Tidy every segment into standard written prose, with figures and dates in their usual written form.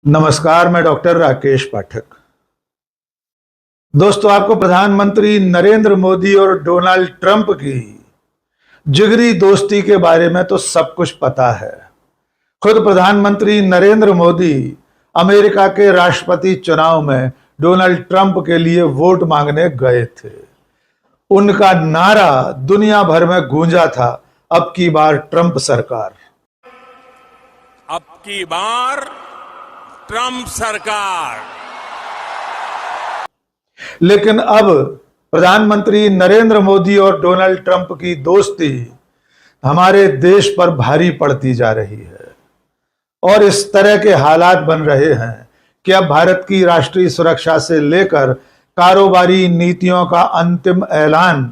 नमस्कार, मैं डॉक्टर राकेश पाठक। दोस्तों, आपको प्रधानमंत्री नरेंद्र मोदी और डोनाल्ड ट्रंप की जिगरी दोस्ती के बारे में तो सब कुछ पता है। खुद प्रधानमंत्री नरेंद्र मोदी अमेरिका के राष्ट्रपति चुनाव में डोनाल्ड ट्रंप के लिए वोट मांगने गए थे। उनका नारा दुनिया भर में गूंजा था, अब की बार ट्रंप सरकार। अब की बार ट्रंप सरकार। लेकिन अब प्रधानमंत्री नरेंद्र मोदी और डोनाल्ड ट्रंप की दोस्ती हमारे देश पर भारी पड़ती जा रही है और इस तरह के हालात बन रहे हैं कि अब भारत की राष्ट्रीय सुरक्षा से लेकर कारोबारी नीतियों का अंतिम ऐलान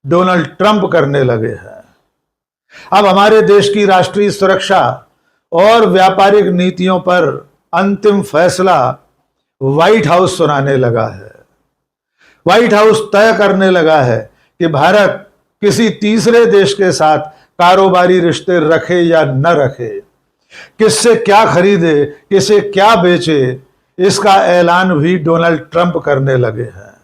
डोनाल्ड ट्रंप करने लगे हैं। अब हमारे देश की राष्ट्रीय सुरक्षा और व्यापारिक नीतियों पर अंतिम फैसला व्हाइट हाउस सुनाने लगा है। व्हाइट हाउस तय करने लगा है कि भारत किसी तीसरे देश के साथ कारोबारी रिश्ते रखे या न रखे, किससे क्या खरीदे, किसे क्या बेचे, इसका ऐलान भी डोनाल्ड ट्रंप करने लगे हैं।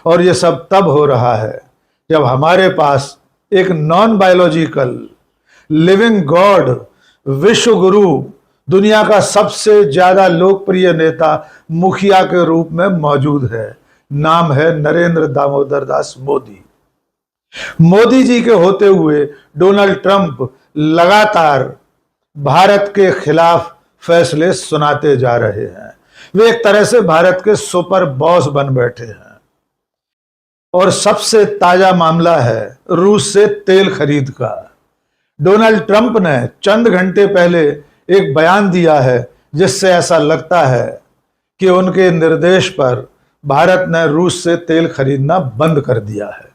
और यह सब तब हो रहा है जब हमारे पास एक नॉन बायोलॉजिकल लिविंग गॉड, विश्व गुरु, दुनिया का सबसे ज्यादा लोकप्रिय नेता मुखिया के रूप में मौजूद है। नाम है नरेंद्र दामोदर दास मोदी। मोदी जी के होते हुए डोनाल्ड ट्रंप लगातार भारत के खिलाफ फैसले सुनाते जा रहे हैं। वे एक तरह से भारत के सुपर बॉस बन बैठे हैं। और सबसे ताजा मामला है रूस से तेल खरीद का। डोनाल्ड ट्रंप ने चंद घंटे पहले एक बयान दिया है जिससे ऐसा लगता है कि उनके निर्देश पर भारत ने रूस से तेल खरीदना बंद कर दिया है।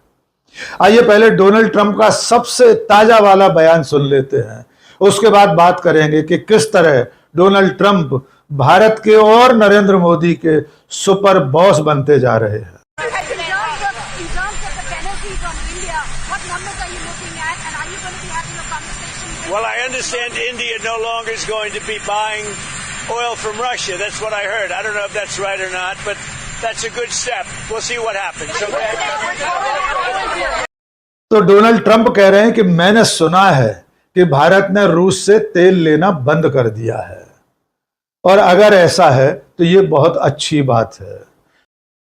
आइए पहले डोनाल्ड ट्रंप का सबसे ताजा वाला बयान सुन लेते हैं, उसके बाद बात करेंगे कि किस तरह डोनाल्ड ट्रंप भारत के और नरेंद्र मोदी के सुपर बॉस बनते जा रहे हैं। Well, I understand India no longer is going to be buying oil from Russia. That's what I heard. I don't know if that's right or not, but that's a good step. We'll see what happens. Okay? तो Donald Trump कह रहे हैं कि मैंने सुना है कि भारत ने रूस से तेल लेना बंद कर दिया है, और अगर ऐसा है तो ये बहुत अच्छी बात है।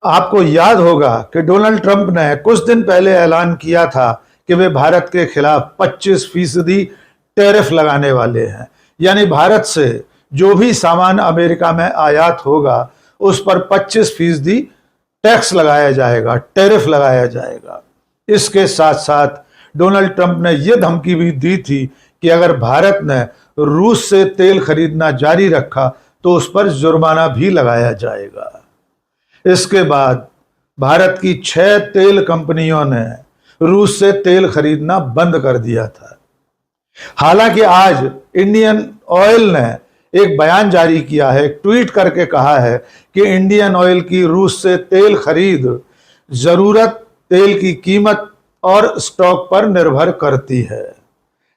आपको याद होगा कि डोनाल्ड ट्रंप ने कुछ दिन पहले ऐलान किया था कि वे भारत के खिलाफ 25% टैरिफ लगाने वाले हैं, यानी भारत से जो भी सामान अमेरिका में आयात होगा उस पर 25% टैक्स लगाया जाएगा, टैरिफ लगाया जाएगा। इसके साथ साथ डोनाल्ड ट्रंप ने यह धमकी भी दी थी कि अगर भारत ने रूस से तेल खरीदना जारी रखा तो उस पर जुर्माना भी लगाया जाएगा। इसके बाद भारत की 6 तेल कंपनियों ने रूस से तेल खरीदना बंद कर दिया था। हालांकि आज इंडियन ऑयल ने एक बयान जारी किया है, ट्वीट करके कहा है कि इंडियन ऑयल की रूस से तेल खरीद जरूरत, तेल की कीमत और स्टॉक पर निर्भर करती है।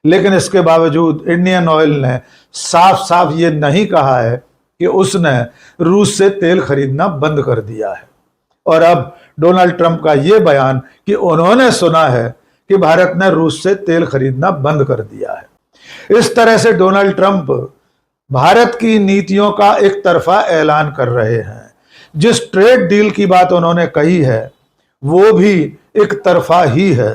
लेकिन इसके बावजूद इंडियन ऑयल ने साफ साफ ये नहीं कहा है कि उसने रूस से तेल खरीदना बंद कर दिया है। और अब डोनाल्ड ट्रंप का यह बयान कि उन्होंने सुना है कि भारत ने रूस से तेल खरीदना बंद कर दिया है। इस तरह से डोनाल्ड ट्रंप भारत की नीतियों का एक तरफा ऐलान कर रहे हैं। जिस ट्रेड डील की बात उन्होंने कही है वो भी एक तरफा ही है,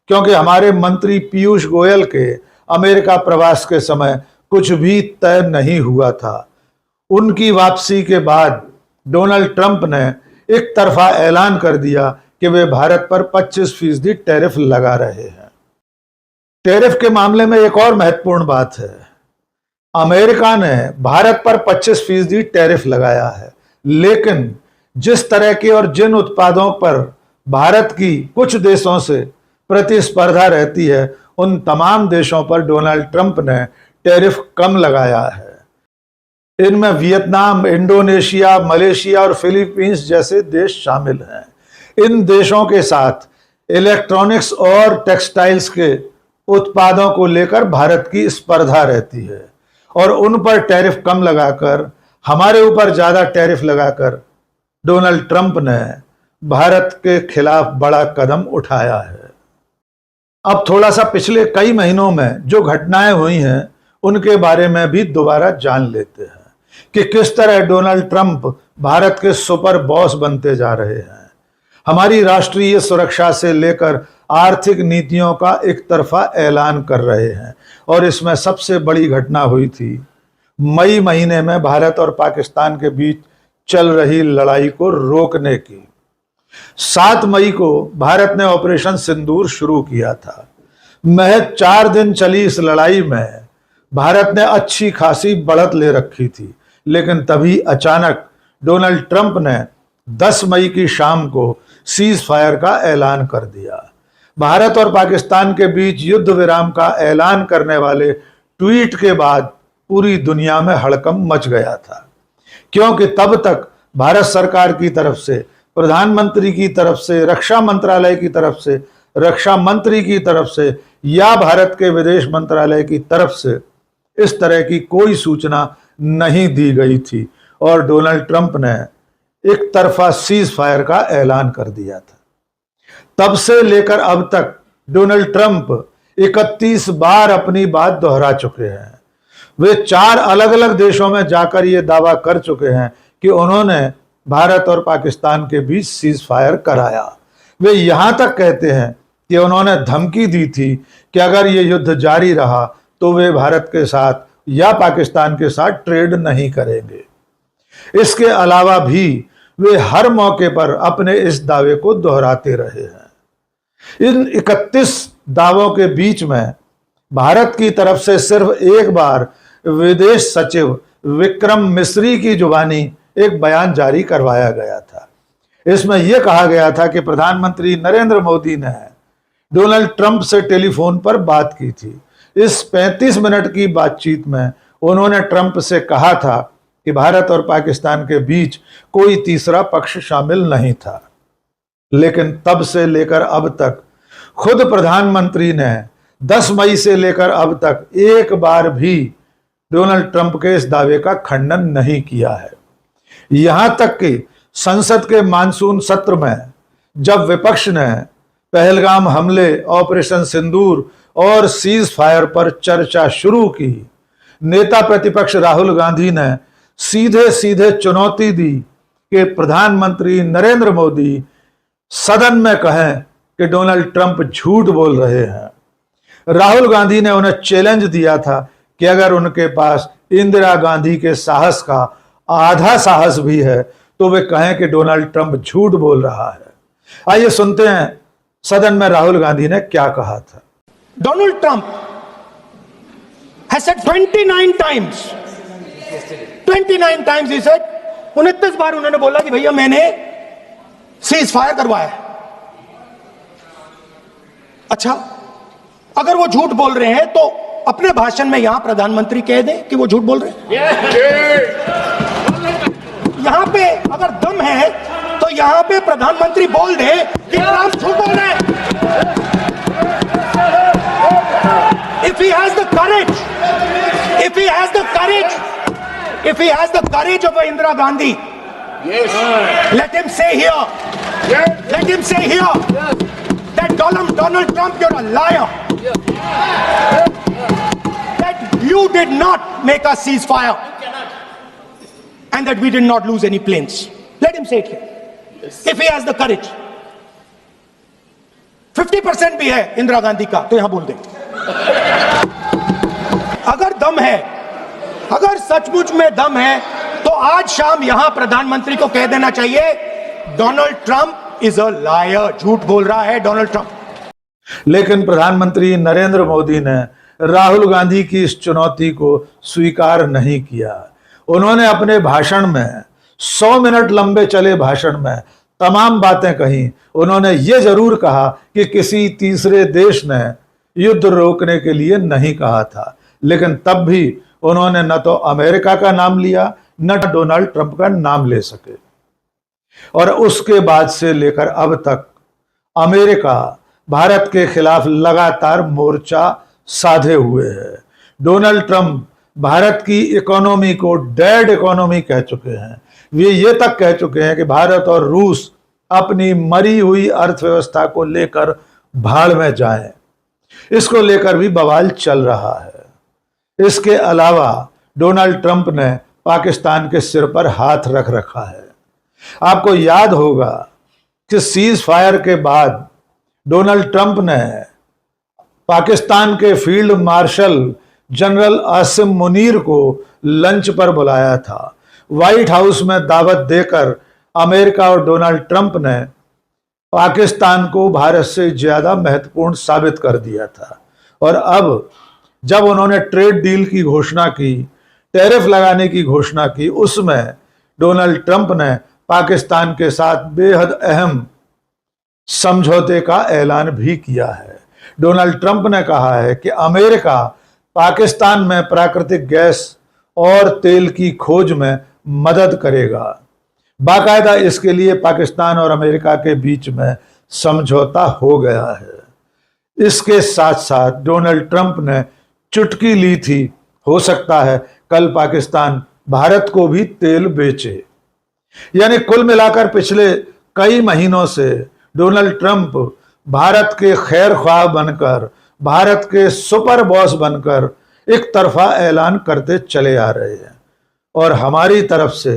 क्योंकि हमारे मंत्री पीयूष गोयल के अमेरिका प्रवास के समय कुछ भी तय नहीं हुआ था। उनकी वापसी के बाद डोनाल्ड ट्रंप ने एक तरफा ऐलान कर दिया कि वे भारत पर 25% टैरिफ लगा रहे हैं। टैरिफ के मामले में एक और महत्वपूर्ण बात है, अमेरिका ने भारत पर 25% टैरिफ लगाया है, लेकिन जिस तरह के और जिन उत्पादों पर भारत की कुछ देशों से प्रतिस्पर्धा रहती है उन तमाम देशों पर डोनाल्ड ट्रंप ने टैरिफ कम लगाया है। इनमें वियतनाम, इंडोनेशिया, मलेशिया और फिलीपींस जैसे देश शामिल हैं। इन देशों के साथ इलेक्ट्रॉनिक्स और टेक्सटाइल्स के उत्पादों को लेकर भारत की स्पर्धा रहती है और उन पर टैरिफ कम लगाकर हमारे ऊपर ज्यादा टैरिफ लगाकर डोनाल्ड ट्रंप ने भारत के खिलाफ बड़ा कदम उठाया है। अब थोड़ा सा पिछले कई महीनों में जो घटनाएं हुई हैं उनके बारे में भी दोबारा जान लेते हैं कि किस तरह डोनाल्ड ट्रंप भारत के सुपर बॉस बनते जा रहे हैं। हमारी राष्ट्रीय सुरक्षा से लेकर आर्थिक नीतियों का एक तरफा ऐलान कर रहे हैं और इसमें सबसे बड़ी घटना हुई थी मई महीने में भारत और पाकिस्तान के बीच चल रही लड़ाई को रोकने की। 7 मई को भारत ने ऑपरेशन सिंदूर शुरू किया था। महज 4 दिन चली इस लड़ाई में भारत ने अच्छी खासी बढ़त ले रखी थी, लेकिन तभी अचानक डोनाल्ड ट्रंप ने 10 मई की शाम को सीज फायर का ऐलान कर दिया। भारत और पाकिस्तान के बीच युद्ध विराम का ऐलान करने वाले ट्वीट के बाद पूरी दुनिया में हड़कंप मच गया था, क्योंकि तब तक भारत सरकार की तरफ से, प्रधानमंत्री की तरफ से, रक्षा मंत्रालय की तरफ से, रक्षा मंत्री की तरफ से या भारत के विदेश मंत्रालय की तरफ से इस तरह की कोई सूचना नहीं दी गई थी और डोनाल्ड ट्रंप ने एक तरफा सीज फायर का ऐलान कर दिया था। तब से लेकर अब तक डोनाल्ड ट्रंप 31 बार अपनी बात दोहरा चुके हैं। वे 4 अलग अलग देशों में जाकर ये दावा कर चुके हैं कि उन्होंने भारत और पाकिस्तान के बीच सीज फायर कराया। वे यहां तक कहते हैं कि उन्होंने धमकी दी थी कि अगर ये युद्ध जारी रहा तो वे भारत के साथ या पाकिस्तान के साथ ट्रेड नहीं करेंगे। इसके अलावा भी वे हर मौके पर अपने इस दावे को दोहराते रहे हैं। इन 31 दावों के बीच में भारत की तरफ से सिर्फ एक बार विदेश सचिव विक्रम मिस्री की जुबानी एक बयान जारी करवाया गया था। इसमें यह कहा गया था कि प्रधानमंत्री नरेंद्र मोदी ने डोनाल्ड ट्रंप से टेलीफोन पर बात की थी। इस 35 मिनट की बातचीत में उन्होंने ट्रंप से कहा था कि भारत और पाकिस्तान के बीच कोई तीसरा पक्ष शामिल नहीं था। लेकिन तब से लेकर अब तक खुद प्रधानमंत्री ने 10 मई से लेकर अब तक एक बार भी डोनाल्ड ट्रंप के इस दावे का खंडन नहीं किया है। यहां तक कि संसद के मानसून सत्र में जब विपक्ष ने पहलगाम हमले, ऑपरेशन सिंदूर और सीज फायर पर चर्चा शुरू की, नेता प्रतिपक्ष राहुल गांधी ने सीधे सीधे चुनौती दी कि प्रधानमंत्री नरेंद्र मोदी सदन में कहें कि डोनाल्ड ट्रंप झूठ बोल रहे हैं। राहुल गांधी ने उन्हें चैलेंज दिया था कि अगर उनके पास इंदिरा गांधी के साहस का आधा साहस भी है तो वे कहें कि डोनाल्ड ट्रंप झूठ बोल रहा है। आइए सुनते हैं सदन में राहुल गांधी ने क्या कहा था। Donald Trump has said 29 times he said, 29 बार उन्होंने बोला कि भैया मैंने सीज फायर करवाया। अच्छा, अगर वो झूठ बोल रहे हैं तो अपने भाषण में यहां प्रधानमंत्री कह दें कि वो झूठ बोल रहे हैं। यहां पे अगर दम है तो यहां पे प्रधानमंत्री बोल दे कि ट्रंप झूठ बोल रहे हैं। If he has the courage, if he has the courage, if he has the courage of Indira Gandhi, let him say here, let him say here that Donald Trump, you're a liar, that you did not make a ceasefire and that we did not lose any planes. Let him say it here. If he has the courage. 50% भी है इंदिरा गांधी का तो यहां बोल दें। अगर दम है, अगर सचमुच में दम है तो आज शाम यहां प्रधानमंत्री को कह देना चाहिए Donald Trump is a liar, झूठ बोल रहा है डोनाल्ड ट्रंप। लेकिन प्रधानमंत्री नरेंद्र मोदी ने राहुल गांधी की इस चुनौती को स्वीकार नहीं किया। उन्होंने अपने भाषण में 100 मिनट लंबे चले भाषण में तमाम बातें कही। उन्होंने ये जरूर कहा कि किसी तीसरे देश ने युद्ध रोकने के लिए नहीं कहा था, लेकिन तब भी उन्होंने न तो अमेरिका का नाम लिया न डोनाल्ड ट्रंप का नाम ले सके। और उसके बाद से लेकर अब तक अमेरिका भारत के खिलाफ लगातार मोर्चा साधे हुए है। डोनाल्ड ट्रंप भारत की इकोनॉमी को डेड इकोनॉमी कह चुके हैं। वे ये तक कह चुके हैं कि भारत और रूस अपनी मरी हुई अर्थव्यवस्था को लेकर भाड़ में जाएं। इसको लेकर भी बवाल चल रहा है। इसके अलावा डोनाल्ड ट्रंप ने पाकिस्तान के सिर पर हाथ रख रखा है। आपको याद होगा कि सीज फायर के बाद डोनाल्ड ट्रंप ने पाकिस्तान के field marshal general Asim Munir को लंच पर बुलाया था। व्हाइट हाउस में दावत देकर अमेरिका और डोनाल्ड ट्रंप ने पाकिस्तान को भारत से ज्यादा महत्वपूर्ण साबित कर दिया था। और अब जब उन्होंने ट्रेड डील की घोषणा की, टैरिफ लगाने की घोषणा की, उसमें डोनाल्ड ट्रंप ने पाकिस्तान के साथ बेहद अहम समझौते का ऐलान भी किया है। डोनाल्ड ट्रंप ने कहा है कि अमेरिका पाकिस्तान में प्राकृतिक गैस और तेल की खोज में मदद करेगा। बाकायदा इसके लिए पाकिस्तान और अमेरिका के बीच में समझौता हो गया है। इसके साथ साथ डोनाल्ड ट्रंप ने चुटकी ली थी, हो सकता है कल पाकिस्तान भारत को भी तेल बेचे। यानी कुल मिलाकर पिछले कई महीनों से डोनाल्ड ट्रंप भारत के खैर ख्वाह बनकर, भारत के सुपर बॉस बनकर एक तरफा ऐलान करते चले आ रहे हैं और हमारी तरफ से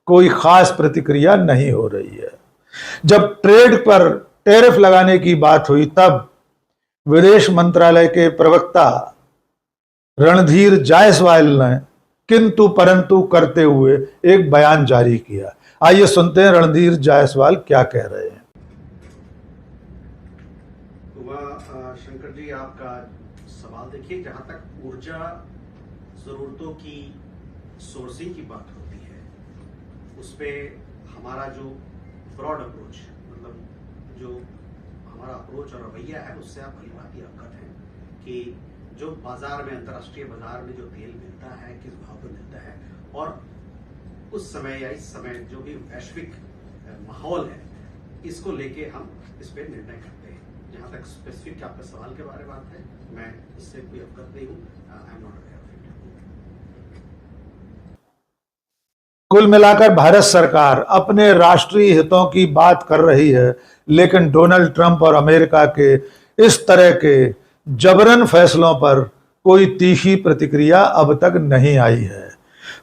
कोई खास प्रतिक्रिया नहीं हो रही है। जब ट्रेड पर टैरिफ लगाने की बात हुई तब विदेश मंत्रालय के प्रवक्ता रणधीर जायसवाल ने किंतु परंतु करते हुए एक बयान जारी किया। आइए सुनते हैं रणधीर जायसवाल क्या कह रहे हैं। शंकर जी, आपका सवाल देखिए, जहां तक ऊर्जा जरूरतों की सोर्सिंग की बात होती है, उस पे हमारा जो ब्रॉड अप्रोच, मतलब जो हमारा अप्रोच और रवैया है, उससे आप भली भांति अवगत हैं कि जो बाजार में, अंतर्राष्ट्रीय बाजार में जो तेल मिलता है, किस भाव पे मिलता है, और उस समय या इस समय जो भी वैश्विक माहौल है, इसको लेके हम इस पे निर्णय करते हैं। जहां तक स्पेसिफिक आपके सवाल के बारे में बात है, मैं इससे कोई अवगत नहीं हूं। I am not aware of it. कुल मिलाकर भारत सरकार अपने राष्ट्रीय हितों की बात कर रही है, लेकिन डोनाल्ड ट्रंप और अमेरिका के इस तरह के जबरन फैसलों पर कोई तीखी प्रतिक्रिया अब तक नहीं आई है।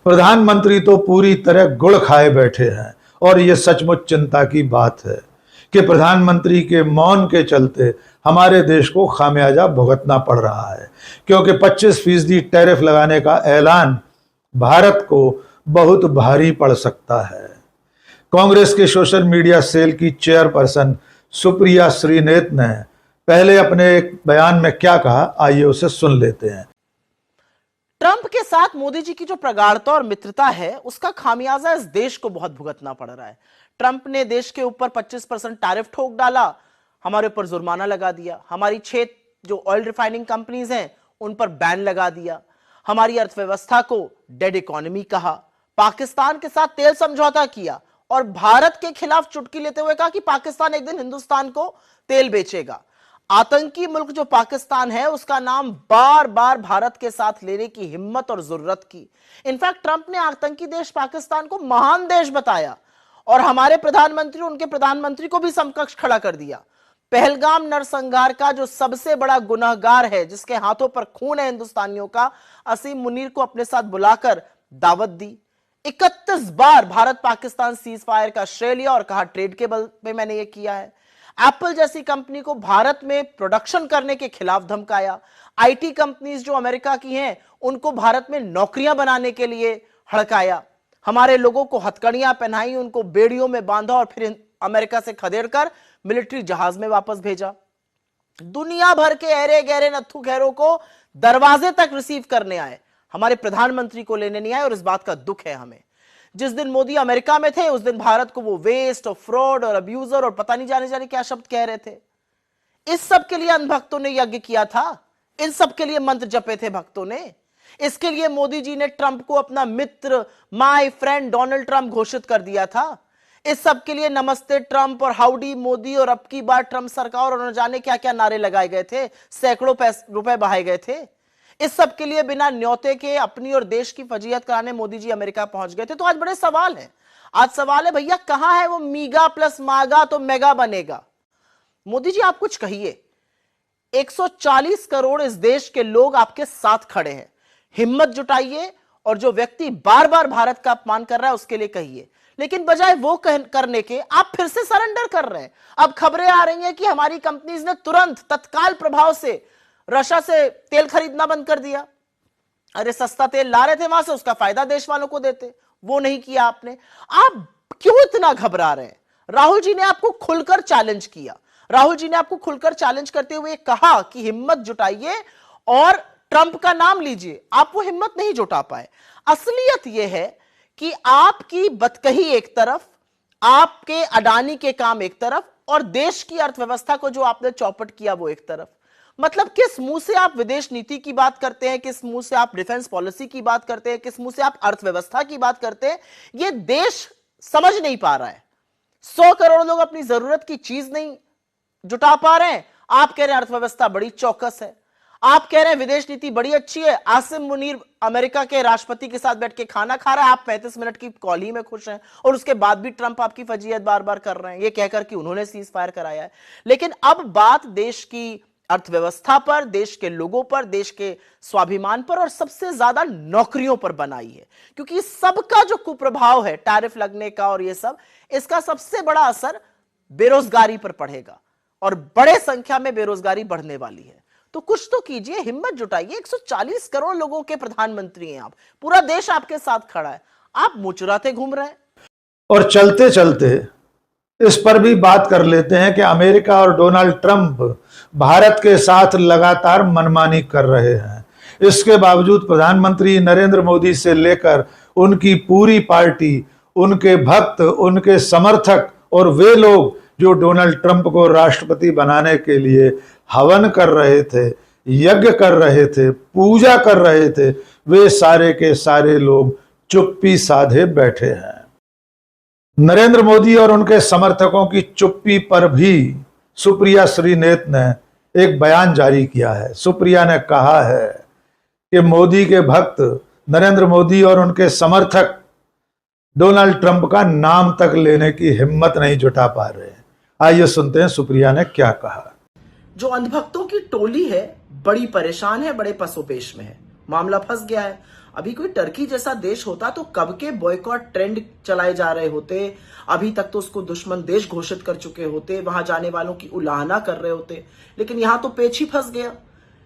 प्रधानमंत्री तो पूरी तरह गुड़ खाए बैठे हैं और ये सचमुच चिंता की बात है कि प्रधानमंत्री के मौन के चलते हमारे देश को खामियाजा भुगतना पड़ रहा है, क्योंकि 25% टैरिफ लगाने का ऐलान भारत को बहुत भारी पड़ सकता है। कांग्रेस के सोशल मीडिया सेल की चेयरपर्सन सुप्रिया श्रीनेत ने पहले अपने एक बयान में क्या कहा, आइए उसे सुन लेते हैं। ट्रंप के साथ मोदी जी की जो प्रगाढ़ता और मित्रता है, उसका खामियाजा इस देश को बहुत भुगतना पड़ रहा है। ट्रंप ने देश के ऊपर 25% टैरिफ ठोक डाला, हमारे ऊपर जुर्माना लगा दिया, हमारी 6 जो ऑयल रिफाइनिंग कंपनीज हैं उन पर बैन लगा दिया, हमारी अर्थव्यवस्था को डेड इकोनॉमी कहा, पाकिस्तान के साथ तेल समझौता किया और भारत के खिलाफ चुटकी लेते हुए कहा कि पाकिस्तान एक दिन हिंदुस्तान को तेल बेचेगा। आतंकी मुल्क जो पाकिस्तान है, उसका नाम बार बार भारत के साथ लेने की हिम्मत और जरूरत की। इनफैक्ट ट्रंप ने आतंकी देश पाकिस्तान को महान देश बताया और हमारे प्रधानमंत्री, उनके प्रधानमंत्री को भी समकक्ष खड़ा कर दिया। पहलगाम नरसंहार का जो सबसे बड़ा गुनहगार है, जिसके हाथों पर खून है हिंदुस्तानियों का, असीम मुनीर को अपने साथ बुलाकर दावत दी। 31 बार भारत पाकिस्तान सीज फायर का श्रेय लिया और कहा ट्रेड के बल पे मैंने ये किया है। एप्पल जैसी कंपनी को भारत में प्रोडक्शन करने के खिलाफ धमकाया। आईटी कंपनीज जो अमेरिका की हैं, उनको भारत में नौकरियां बनाने के लिए हड़काया। हमारे लोगों को हथकड़ियां पहनाई, उनको बेड़ियों में बांधा और फिर अमेरिका से खदेड़कर मिलिट्री जहाज में वापस भेजा। दुनिया भर के अरे गहरे नत्थु खैरों को दरवाजे तक रिसीव करने आए, हमारे प्रधानमंत्री को लेने नहीं आए और इस बात का दुख है हमें। जिस दिन मोदी अमेरिका में थे, उस दिन भारत को वो वेस्ट और फ्रॉड और अब्यूजर और पता नहीं जाने क्या शब्द कह रहे थे। इस सब के लिए अन्य भक्तों ने यज्ञ किया था, इन सब के लिए मंत्र जपे थे भक्तों ने। इसके लिए मोदी जी ने ट्रंप को अपना मित्र, माय फ्रेंड डोनाल्ड ट्रंप घोषित कर दिया था। इस सब के लिए नमस्ते ट्रंप और हाउडी मोदी और अब की बार ट्रंप सरकार और न जाने क्या क्या नारे लगाए गए थे, सैकड़ों रुपए बहाए गए थे। इस सब के लिए बिना न्योते के अपनी और देश की फजीहत कराने मोदी जी अमेरिका पहुंच गए थे। तो आज बड़े सवाल हैं। आज सवाल है भैया कहां है वो मीगा प्लस मागा तो मेगा बनेगा। मोदी जी आप कुछ कहिए। 140 करोड़ इस देश के लोग आपके साथ खड़े हैं। हिम्मत जुटाइए और जो व्यक्ति बार बार भारत का अपमान कर रहा है उसके लिए कहिए। लेकिन बजाय वो करने के आप फिर से सरेंडर कर रहे हैं। अब खबरें आ रही हैं कि हमारी कंपनीज ने तुरंत तत्काल प्रभाव से रशिया से तेल खरीदना बंद कर दिया। अरे सस्ता तेल ला रहे थे वहां से, उसका फायदा देश वालों को देते, वो नहीं किया आपने। आप क्यों इतना घबरा रहे हैं? राहुल जी ने आपको खुलकर चैलेंज किया। राहुल जी ने आपको खुलकर चैलेंज करते हुए कहा कि हिम्मत जुटाइए और ट्रंप का नाम लीजिए। आप वो हिम्मत नहीं जुटा पाए। असलियत यह है कि आपकी बतकही एक तरफ, आपके अडानी के काम एक तरफ, और देश की अर्थव्यवस्था को जो आपने चौपट किया वो एक तरफ। मतलब किस मुंह से आप विदेश नीति की बात करते हैं, किस मुंह से आप डिफेंस पॉलिसी की बात करते हैं, किस मुंह से आप अर्थव्यवस्था की बात करते हैं, यह देश समझ नहीं पा रहा है। 100 करोड़ लोग अपनी जरूरत की चीज नहीं जुटा पा रहे हैं। आप कह रहे हैं अर्थव्यवस्था बड़ी चौकस है, आप कह रहे हैं विदेश नीति बड़ी अच्छी है। आसिम मुनीर अमेरिका के राष्ट्रपति के साथ बैठ के खाना खा रहा है, आप 35 मिनट की कॉल ही में खुश हैं, और उसके बाद भी ट्रंप आपकी फजीहत बार बार कर रहे हैं ये कहकर कि उन्होंने सीज फायर कराया है। लेकिन अब बात देश की अर्थव्यवस्था पर, देश के लोगों पर, देश के स्वाभिमान पर और सबसे ज्यादा नौकरियों पर बनाई है। क्योंकि सबका जो कुप्रभाव है टैरिफ लगने का और ये सब, इसका सबसे बड़ा असर बेरोजगारी पर पड़ेगा और बड़े संख्या में बेरोजगारी बढ़ने वाली है। तो कुछ तो कीजिए, हिम्मत जुटाइए। 140 करोड़ लोगों के प्रधानमंत्री हैं आप, पूरा देश आपके साथ खड़ा है, आप मुचुराते घूम रहे हैं। और चलते चलते इस पर भी बात कर लेते हैं कि अमेरिका और डोनाल्ड ट्रंप भारत के साथ लगातार मनमानी कर रहे हैं। इसके बावजूद प्रधानमंत्री नरेंद्र मोदी से लेकर उनकी पूरी पार्टी, उनके भक्त, उनके समर्थक और वे लोग जो डोनाल्ड ट्रंप को राष्ट्रपति बनाने के लिए हवन कर रहे थे, यज्ञ कर रहे थे, पूजा कर रहे थे, वे सारे के सारे लोग चुप्पी साधे बैठे हैं। नरेंद्र मोदी और उनके समर्थकों की चुप्पी पर भी सुप्रिया श्रीनेत ने एक बयान जारी किया है। सुप्रिया ने कहा है कि मोदी के भक्त, नरेंद्र मोदी और उनके समर्थक डोनाल्ड ट्रंप का नाम तक लेने की हिम्मत नहीं जुटा पा रहे। आइए सुनते हैं सुप्रिया ने क्या कहा। जो अंधभक्तों की टोली है बड़ी परेशान है, बड़े पसोपेश में है, मामला फंस गया है। अभी कोई टर्की जैसा देश होता तो कब के बॉयकॉट ट्रेंड चलाए जा रहे होते, अभी तक तो उसको दुश्मन देश घोषित कर चुके होते, वहां जाने वालों की उलाहना कर रहे होते। लेकिन यहां तो पेच ही फंस गया,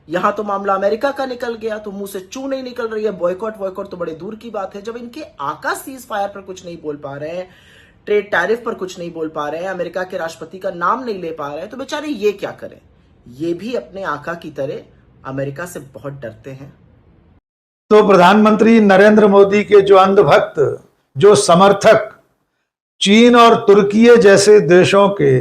यहां तो मामला अमेरिका का निकल गया, तो मुंह से चू नहीं निकल रही है। बॉयकॉट तो बड़े दूर की बात है। जब इनके आका सीज फायर पर कुछ नहीं बोल पा रहे हैं, ट्रेड टैरिफ पर कुछ नहीं बोल पा रहे हैं, अमेरिका के राष्ट्रपति का नाम नहीं ले पा रहे हैं, तो बेचारे ये क्या करें। ये भी अपने आका की तरह अमेरिका से बहुत डरते हैं। तो प्रधानमंत्री नरेंद्र मोदी के जो अंधभक्त, जो समर्थक चीन और तुर्की जैसे देशों के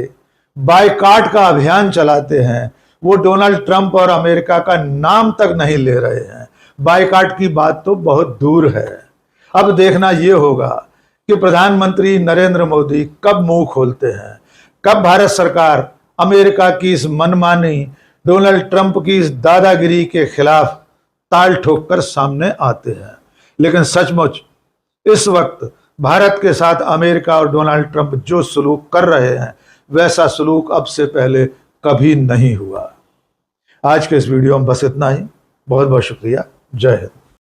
बायकॉट का अभियान चलाते हैं, वो डोनाल्ड ट्रंप और अमेरिका का नाम तक नहीं ले रहे हैं। बायकॉट की बात तो बहुत दूर है। अब देखना यह होगा कि प्रधानमंत्री नरेंद्र मोदी कब मुंह खोलते हैं, कब भारत सरकार अमेरिका की इस मनमानी, डोनाल्ड ट्रंप की इस दादागिरी के खिलाफ ताल ठोक कर सामने आते हैं। लेकिन सचमुच इस वक्त भारत के साथ अमेरिका और डोनाल्ड ट्रंप जो सलूक कर रहे हैं, वैसा सलूक अब से पहले कभी नहीं हुआ। आज के इस वीडियो में बस इतना ही। बहुत बहुत शुक्रिया। जय हिंद।